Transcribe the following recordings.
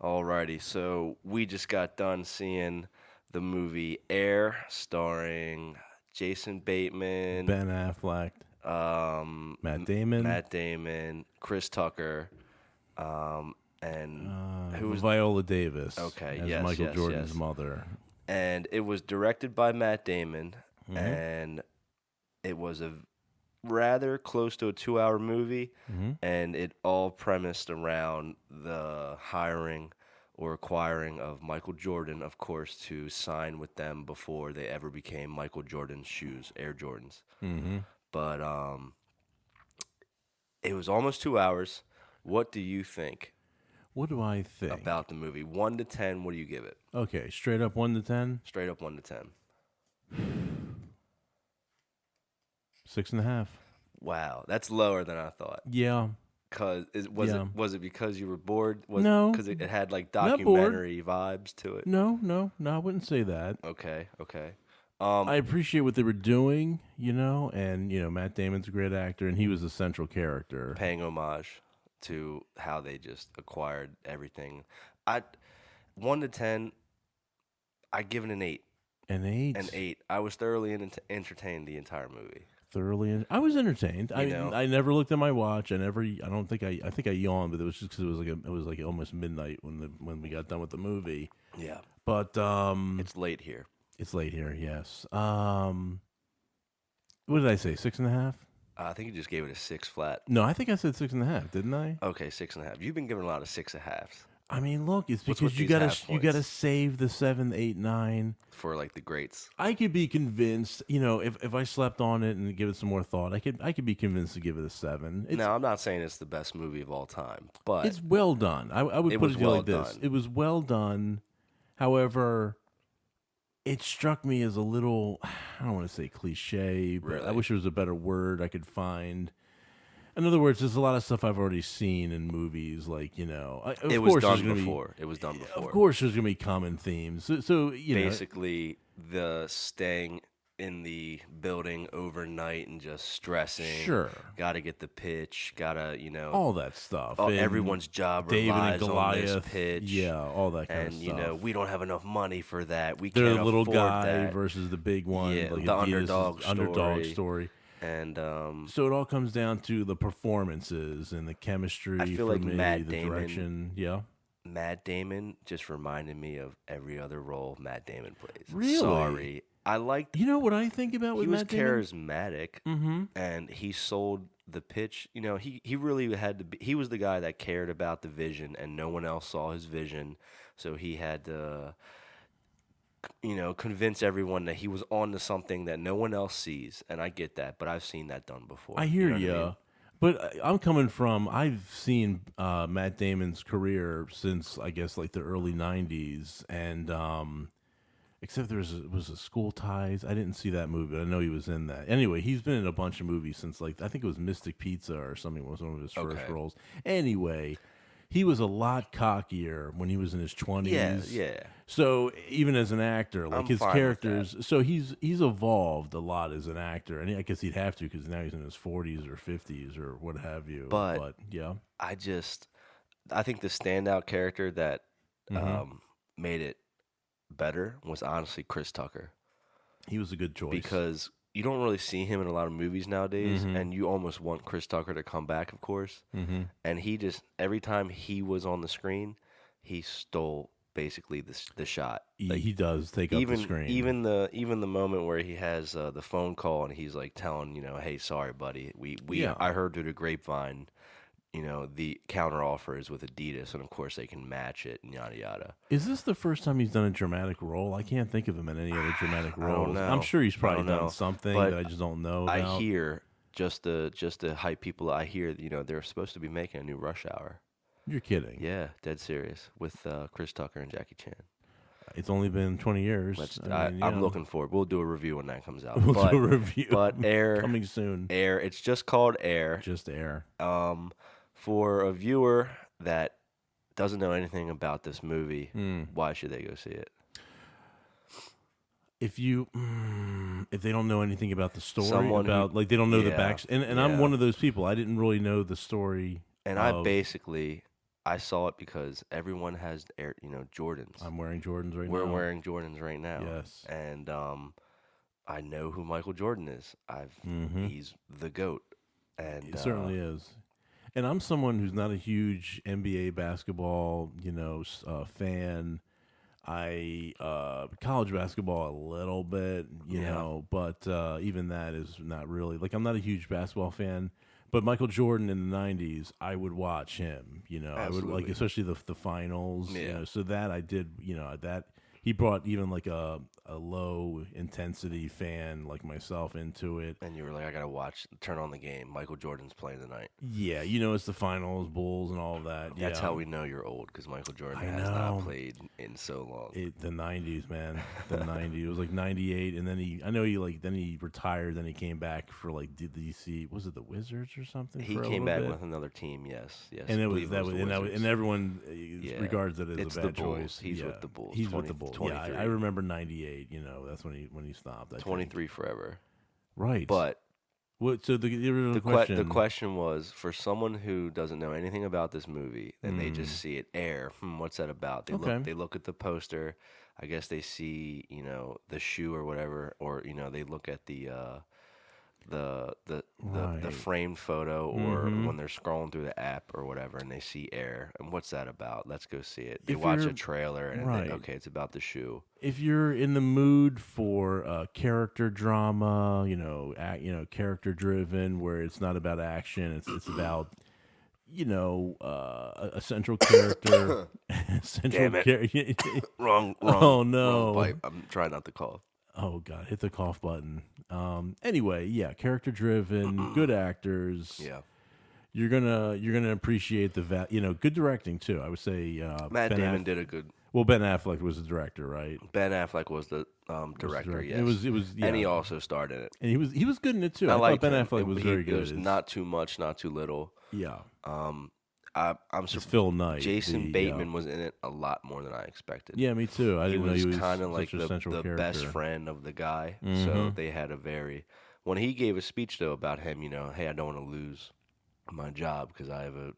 Alrighty, so we just got done seeing the movie Air, starring Jason Bateman, Ben Affleck, Matt Damon, Matt Damon, Chris Tucker, and who was Viola Davis okay? as Yes, Michael yes, Jordan's yes. mother. And it was directed by Matt Damon, Mm-hmm. and it was a rather close to a 2 hour movie, Mm-hmm. and it all premised around the hiring or acquiring of Michael Jordan, of course, to sign with them before they ever became Michael Jordan's shoes, Air Jordans. Mm-hmm. But it was almost 2 hours. What do you think What do I think? about the movie? 1 to 10, what do you give it? Okay, straight up 1 to 10, Straight up 1 to 10. 6.5. Wow, that's lower than I thought. Yeah, Cause yeah. was it because you were bored? Was No, because it had like not bored. documentary vibes to it? No. I wouldn't say that. Okay, okay. I appreciate what they were doing, and Matt Damon's a great actor, and he was a central character. Paying homage to how they just acquired everything. I 1 to 10. I give it an 8. An 8. An 8. I was thoroughly entertained the entire movie. I was entertained. You know? I never looked at my watch. I think I yawned, but it was just because it was like almost midnight when we got done with the movie. Yeah, But it's late here. it's late here. Yes. What did I say? 6.5? I think you just gave it a 6 flat. No, I think I said 6.5. Didn't I? Okay, 6.5. You've been giving a lot of 6.5s I mean, look, it's What's because with you these gotta half you gotta points? save the 7, 8, 9. for like the greats. I could be convinced. If I slept on it and give it some more thought, I could be convinced to give it a 7. Now, I'm not saying it's the best movie of all time, but It's well done. I would It put was it to you well like this. done. It was well done. However, it struck me as a little, I don't want to say cliche, but I Really? wish there was a better word I could find. In other words, there's a lot of stuff I've already seen in movies. Like, of it was course there's done gonna before. It was done be, before. of course there's going to be common themes. So Basically, the staying in the building overnight and just stressing. sure. Got to get the pitch. Got to, All that stuff. And everyone's job David and relies on this Goliath. pitch. Yeah, all that kind And, of stuff. we don't have enough money for that. We They're can't the little afford guy that. versus the big one. Yeah, like the Adidas' underdog story. And So it all comes down to the performances and the chemistry. I feel for like me, Matt the Damon- direction. Yeah, Matt Damon just reminded me of every other role Matt Damon plays. Really? Sorry. I liked you know what I think about with he was Matt Damon? charismatic Mm-hmm. and he sold the pitch. He really had to be, he was the guy that cared about the vision and no one else saw his vision. So he had to convince everyone that he was on to something that no one else sees. And I get that, but I've seen that done before. I hear know what you, I mean? but I'm coming from. I've seen Matt Damon's career since I guess like the early '90s, and except was a School Ties. I didn't see that movie, but I know he was in that. Anyway, he's been in a bunch of movies since like I think it was Mystic Pizza or something was one of his first Okay. roles. Anyway, he was a lot cockier when he was in his 20s. Yeah. So even as an actor, like I'm his fine with characters, so he's evolved a lot as an actor, and I guess he'd have to because now he's in his 40s or 50s or what have you. But yeah, I think the standout character that Mhm. made it better was honestly Chris Tucker he was a good choice. because you don't really see him in a lot of movies nowadays, Mhm. and you almost want Chris Tucker to come back, of course. hmm And he just every time he was on the screen, he stole basically the shot. he does take up the screen. Even the moment where he has the phone call and he's like telling hey, sorry, buddy, Yeah. I heard through the grapevine. The counter offer is with Adidas, and of course they can match it and yada yada. Is this the first time he's done a dramatic role? I can't think of him in any other dramatic I don't roles. know. I'm sure he's I probably don't done know. something But that I just don't know I about. hear just to hype people. I hear they're supposed to be making a new Rush Hour. You're kidding. Yeah, dead serious with Chris Tucker and Jackie Chan. It's only been 20 years. I'm looking for it. We'll do a review when that comes out. We'll but, do a review. But Air, coming soon. Air. It's just called Air. Just air. For a viewer that doesn't know anything about this movie, Hmm. why should they go see it? If they don't know anything about the story, Someone who- like they don't know the yeah, back, and I'm yeah. one of those people. I didn't really know the story. And I of- basically I saw it because everyone has Air, Jordans. I'm wearing Jordans right We're now. wearing Jordans right now, Yes. and I know who Michael Jordan is. Mm-hmm. He's the goat, and It certainly is. And I'm someone who's not a huge NBA basketball, fan. I college basketball a little bit, yeah, but even that is not really like I'm not a huge basketball fan. But Michael Jordan in the '90s, I would watch him. I would like absolutely, especially the finals. yeah. So that I did. That he brought even like a low intensity fan like myself into it. And you were like, I gotta turn on the game. Michael Jordan's playing tonight. Yeah, it's the finals, Bulls, and all of that. That's Yeah, how we know you're old because Michael Jordan I has not know. played in so long. The '90s, man, the '90s. It was like '98, and then I know then he retired, then he came back for like DC. Was it the Wizards or something He for a came little back bit? with another team. Yes, yes. And I it was believe it that was was the and Wizards. everyone Yeah, regards it as it's a the bad Bulls. choice. He's Yeah, with the Bulls. he's with 20, the Bulls. Yeah, 23. I remember '98. That's when he stopped. I think. 23 forever. Right. But What? So the original the question. question was for someone who doesn't know anything about this movie and they just Hmm. see it air. What's that about? Okay. They look at the poster. I guess they see the shoe or whatever, or they look at the Right. framed photo, or Hmm. when they're scrolling through the app or whatever, and they see air. And what's that about? Let's go see it. They If watch a you're trailer and right. okay, it's about the shoe. If you're in the mood for character drama, character driven, where it's not about action, it's about a central character, central Damn it! character. Wrong, Oh wrong no! pipe. I'm trying not to cough. Oh god, hit the cough button. Anyway, yeah, character driven, good actors. Yeah. You're gonna appreciate good directing too. I would say Matt Damon did a good. Ben Affleck was the director, right? Ben Affleck was the Was the director, director. yes, It was and yeah, he also starred in it. and he was good in it too. I I thought liked Ben him. Affleck was very It good. was not too much, not too little. Yeah, Um, I'm it's surprised Phil Knight. Jason Bateman was in it a lot more than I expected. Yeah, me too. I He didn't know was he was kind of like such a central the best character. friend of the guy, Mm-hmm. so they had a very. When he gave a speech though about him, hey, I don't want to lose my job because I have a,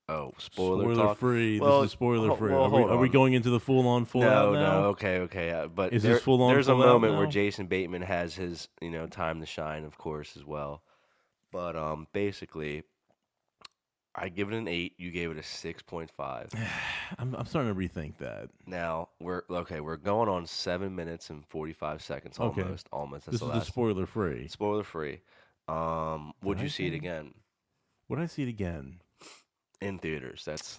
oh, spoiler Spoiler talk. free. This Well, is spoiler free. well, hold Are we on. going into the full on full out No, now? no, okay, okay. But Is this full on there's a full out moment where now? Jason Bateman has his, time to shine, of course, as well. But basically, I give it an 8. You gave it a 6.5. I'm starting to rethink that. Now we're okay. We're going on 7 minutes and 45 seconds, Okay, almost. That's this the is the last. spoiler free. Spoiler free. Did Would I you see it say? again Would I see it again? in theaters? That's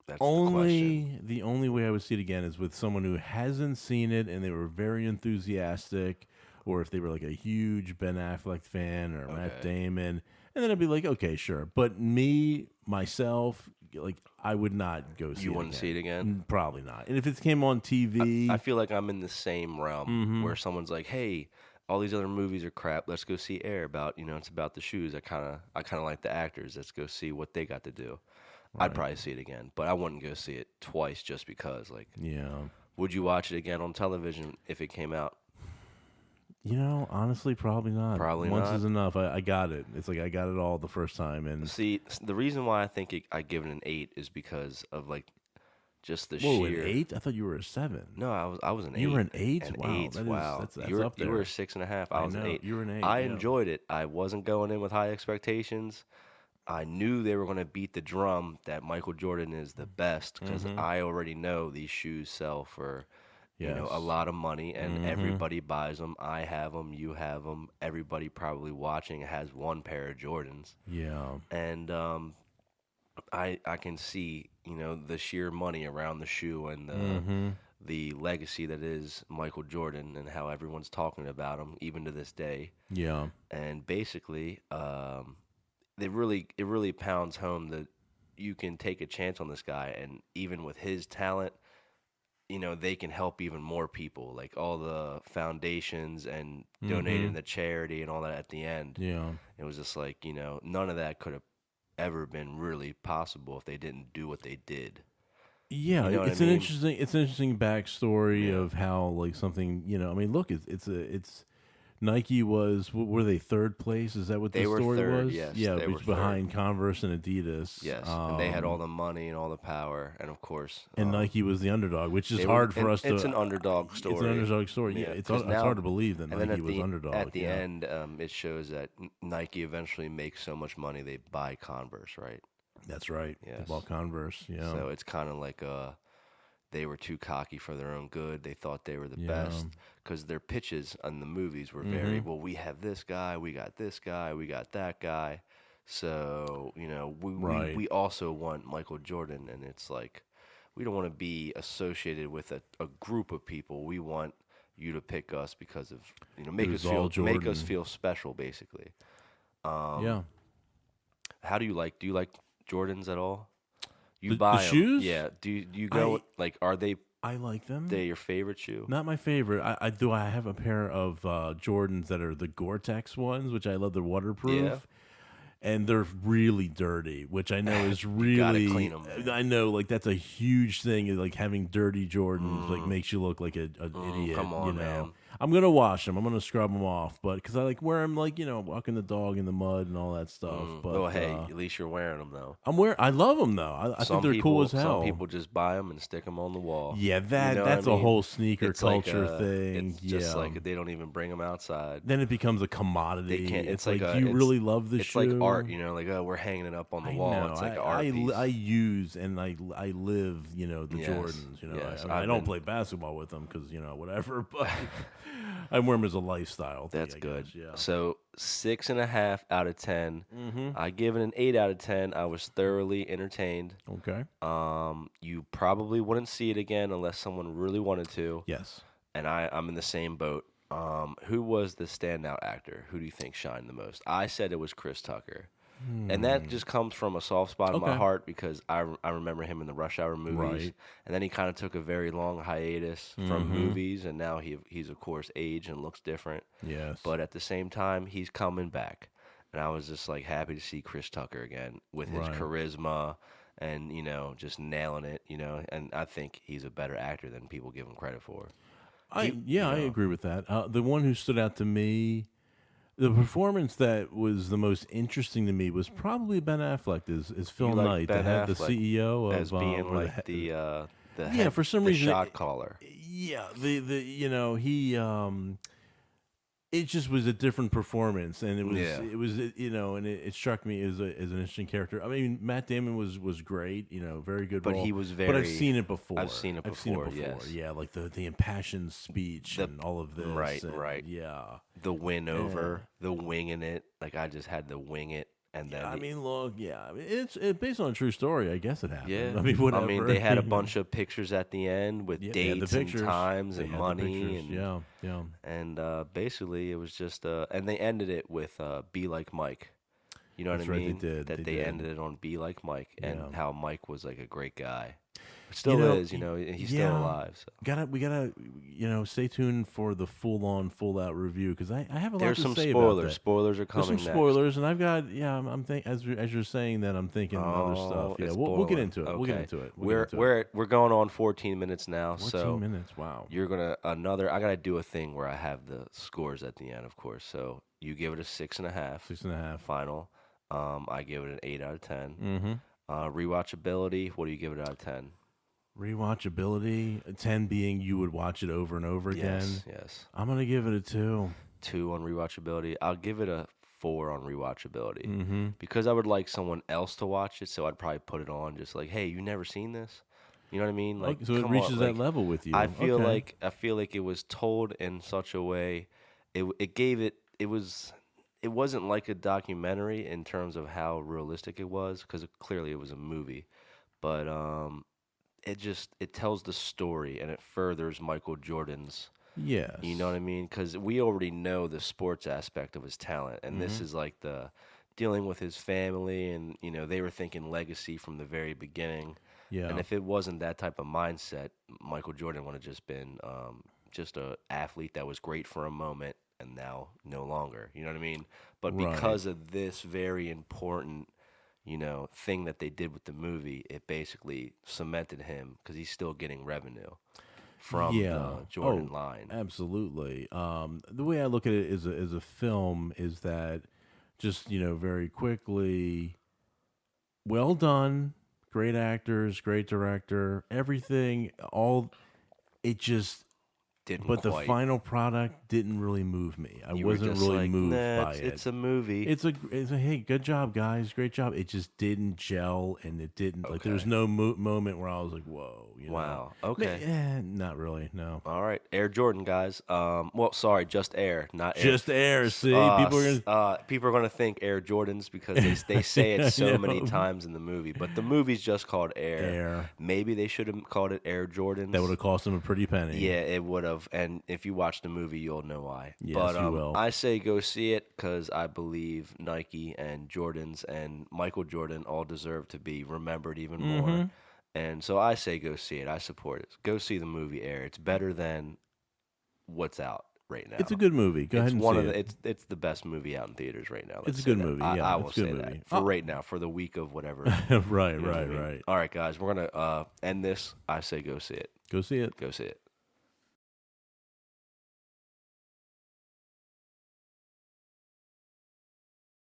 the question. The only way I would see it again is with someone who hasn't seen it and they were very enthusiastic, or if they were like a huge Ben Affleck fan or Matt Okay. Damon, and then I'd be like, okay, sure. But me myself, like I would not go see You it wouldn't again. see it again? Probably not. And if it came on TV, I feel like I'm in the same realm mm-hmm, where someone's like, "Hey, all these other movies are crap. Let's go see Air about, it's about the shoes. I kind of like the actors. Let's go see what they got to do." I'd right? probably see it again, but I wouldn't go see it twice just because. Like, Yeah. would you watch it again on television if it came out? Honestly, probably not. Probably Once not. is enough. I got it. It's like I got it all the first time, and See, the reason why I think I give it an 8 is because of like just the whoa, an sheer. 8? I thought you were a 7. No, I was an 8. You were an 8? An Wow, 8. Wow. that's you were up there. you were a 6.5. I was an know 8. you were an 8. I Yeah. enjoyed it. I wasn't going in with high expectations. I knew they were going to beat the drum that Michael Jordan is the best because Mm-hmm. I already know these shoes sell for Yes. a lot of money and Mm-hmm. everybody buys them. I have them, you have them. Everybody probably watching has one pair of Jordans. Yeah. And I can see, the sheer money around the shoe and Mm-hmm. the legacy that is Michael Jordan and how everyone's talking about him even to this day. Yeah. And basically, it really pounds home that you can take a chance on this guy, and even with his talent, they can help even more people, like all the foundations and donating Mm-hmm. the charity and all that at the end. Yeah. It was just like, none of that could have ever been really possible if they didn't do what they did. Yeah, You know what I it's an mean? interesting backstory Yeah. of how like something, I mean, look, it's Nike was were they third place? Is that what the They were story third, was? yes, Yeah, they were third. behind Converse and Adidas. Yes, and they had all the money and all the power, and of course, And Nike was the underdog, which is they were. hard for And us it's to. an underdog It's an story. underdog story. Yeah, Yeah, because it's hard now, to believe that and then Nike was at underdog. the Yeah, end, it shows that Nike eventually makes so much money they buy Converse, right? that's right. They Yes. bought Converse. Yeah, So it's kind of like they were too cocky for their own good. They thought they were the yeah. best because their pitches on the movies were very Mm-hmm. well. We have this guy, we got this guy, we got that guy. So Right. we also want Michael Jordan, and it's like we don't want to be associated with a group of people. We want you to pick us because of It was all make us Jordan. feel special, basically. Um, Yeah. how do you like Jordans at all? You The buy them, shoes, yeah. Do you go I like are I like them. they your favorite shoe? Not my favorite. I do. I have a pair of Jordans that are the Gore-Tex ones, which I love. They're Yeah, waterproof, and they're really dirty, which I know is you gotta clean really. them, man. I know, like that's a huge thing. Like having dirty Jordans, like Mm, makes you look like an idiot. come You on, know, man. I'm gonna wash them. I'm gonna scrub them off, but because I like wear them, like walking the dog in the mud and all that stuff. Well, But hey, at least you're wearing them though. I love them though. I think they're cool as Some hell. people just buy them and stick them on the wall. Yeah, You know what I that's a mean? whole sneaker culture thing. It's just Yeah. like they don't even bring them outside. Then it becomes a They commodity. can't. It's It's like like, do you really love the it's like art. shoe? Like oh, we're hanging it up on the I wall. know. It's like an art I piece. use and I live, the Yes, Jordans. yes. I don't play basketball with them because whatever, but I wear them as a lifestyle thing. That's I good. guess. Yeah. So 6.5 out of 10. Mm-hmm. I give it an 8 out of 10. I was thoroughly entertained. Okay. You probably wouldn't see it again unless someone really wanted to. Yes. And I'm in the same boat. Who was the standout actor? Who do you think shined the most? I said it was Chris Tucker. And that just comes from a soft spot in my Okay. heart because I remember him in the Rush Hour movies. Right. And then he kind of took a very long hiatus from movies, and now he's, of course, aged and looks different. Yes. But at the same time, he's coming back. And I was just like happy to see Chris Tucker again with his Right. charisma and, just nailing it, And I think he's a better actor than people give him credit for. I You know. agree with that. The one who stood out to me, the performance that was the most interesting to me was probably Ben Affleck as Phil You like Knight, Ben the Affleck CEO of as being or like the yeah, for some the reason shot caller. yeah, he it just was a different performance, and Yeah. and it struck me as an interesting character. I mean, Matt Damon was great, very good But role. he was But I've very- seen it before. I've seen it before, yes. Yeah, like the impassioned speech and all of this. right, and, right. Yeah. The win over, the winging it. Like I just had to wing it, and then I mean, look, yeah, I mean, it's based on a true story. I guess it happened. yeah. I mean, whatever. I mean, they had a bunch of pictures at the end with Yeah, they had the dates and pictures. times They and had the money pictures. and Yeah. and basically it was just and they ended it with "Be Like Mike." You know That's what I right, they mean? did, That they they did. ended it on "Be Like Mike" and Yeah. how Mike was like a great guy. Still know, is, and he's still alive. So. We gotta, stay tuned for the full out review because I have a lot There's to some say about spoilers. that. Spoilers are There's coming some next. spoilers, and I've got I'm think as you're saying that I'm thinking other Oh, stuff. Yeah, it's we'll get spoiling. into it. We'll get into it. We're going on 14 minutes now. 14 So minutes. Wow. you're gonna I gotta do a thing where I have the scores at the end, of course. So you give it a 6.5 6.5. final. I give it an 8 out of 10. Mm-hmm. Rewatchability. What do you give it out of 10? Rewatchability, a 10 being you would watch it over and over again. Yes. I'm gonna give it a 2. 2 on rewatchability. I'll give it a 4 on rewatchability Mm-hmm. because I would like someone else to watch it. So I'd probably put it on just like, hey, you never seen this? You know what I mean? Like, So it come reaches on, that like, level with you. I feel Okay. like it was told in such a way. It gave it. It was. It wasn't like a documentary in terms of how realistic it was because clearly it was a movie, but it tells the story and it furthers Michael Jordan's. Yes. You know what I mean? Because we already know the sports aspect of his talent, and this Mm-hmm. is like the dealing with his family, and they were thinking legacy from the very beginning. Yeah. And if it wasn't that type of mindset, Michael Jordan would have just been just a athlete that was great for a moment and now no longer. You know what I mean? But Right. because of this very important, thing that they did with the movie, it basically cemented him because he's still getting revenue from Yeah. the Jordan Oh, line. absolutely. The way I look at it as a film is that just very quickly, well done, great actors, great director, everything. All it just Didn't but the quite. final product didn't really move me. I You were wasn't just really like, moved nah, by it. it's a movie. It's a hey, good job, guys, great job. It just didn't gel, and it didn't like. There was Okay. no moment where I was like, whoa, Wow. Okay. Not really, no. All right, Air Jordan, guys. Well, sorry, just Air, not Air. Just air. See, people are gonna. People are gonna think Air Jordans because they say it I so many know. times in the movie, but the movie's just called Air. Air. Maybe they should have called it Air That would Jordans. have cost him a pretty penny. Yeah, it would have. And if you watch the movie, you'll know why. But Yes, you will. I say go see it because I believe Nike and Jordans and Michael Jordan all deserve to be remembered even more. Mm-hmm. And so I say go see it. I support it. Go see the movie Air. It's better than what's out right It's a now. good movie. Go ahead It's and one see of it. it's the best movie out in theaters right now. It's Let's a say good that. movie. I Yeah, will it's a good say movie. that for right now, for the week of whatever. Right, You know what I right, mean? right. All right, guys, we're gonna end this. I say go see it. Go see it. Go see it.